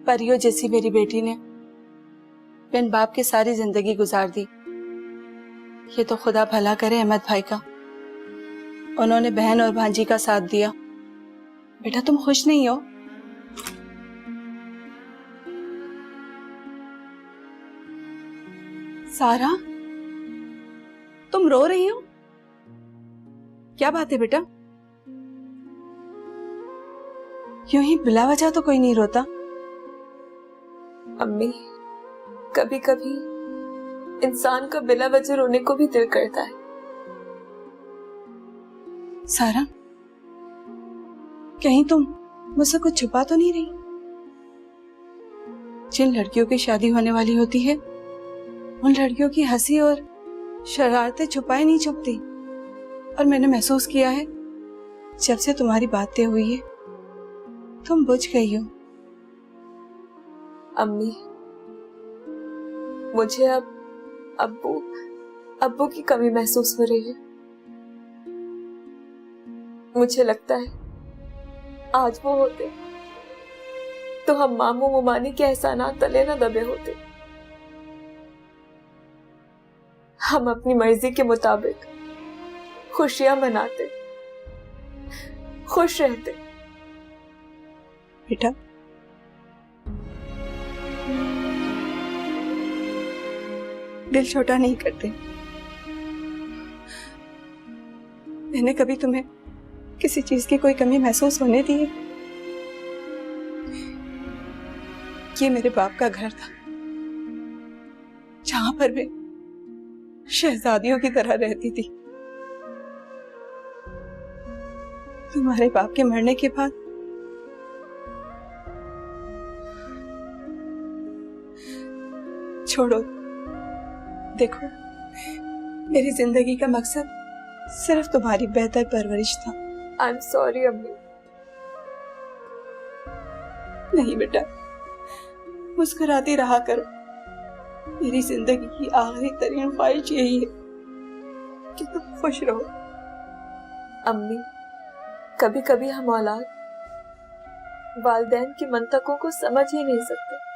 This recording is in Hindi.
परियों जैसी मेरी बेटी ने बिन बाप के सारी जिंदगी गुजार दी। ये तो खुदा भला करे अहमद भाई का, उन्होंने बहन और भांजी का साथ दिया। बेटा तुम खुश नहीं हो? सारा तुम रो रही हो? क्या बात है बेटा? यूं ही बिला वजह तो कोई नहीं रोता। अम्मी, कभी कभी इंसान का बिला वजह रोने को भी दिल करता है। सारा, कहीं तुम मुझसे कुछ छुपा तो नहीं रही? जिन लड़कियों की शादी होने वाली होती है उन लड़कियों की हंसी और शरारतें छुपाए नहीं छुपती। और मैंने महसूस किया है जब से तुम्हारी बात तय हुई है तुम बुझ गई हो। अम्मी, मुझे अब अब्बू की कमी महसूस हो रही है। मुझे लगता है आज वो होते तो हम मामू मुमानी के एहसानात तले न दबे होते। हम अपनी मर्जी के मुताबिक खुशियां मनाते, खुश रहते। बेटा दिल छोटा नहीं करते। मैंने कभी तुम्हें किसी चीज की कोई कमी महसूस होने दी है? ये मेरे बाप का घर था जहां पर मैं शहजादियों की तरह रहती थी। तुम्हारे बाप के मरने के बाद छोड़ो, देखो मेरी जिंदगी का मकसद सिर्फ तुम्हारी बेहतर परवरिश था। आई एम सॉरी अम्मी। नहीं बेटा, मुस्कुराती रहा करो। मेरी जिंदगी की आखिरी तरीन ख्वाहिश यही है कि तुम खुश रहो। अम्मी, कभी कभी हम औलाद वालिदैन की मंतकों को समझ ही नहीं सकते।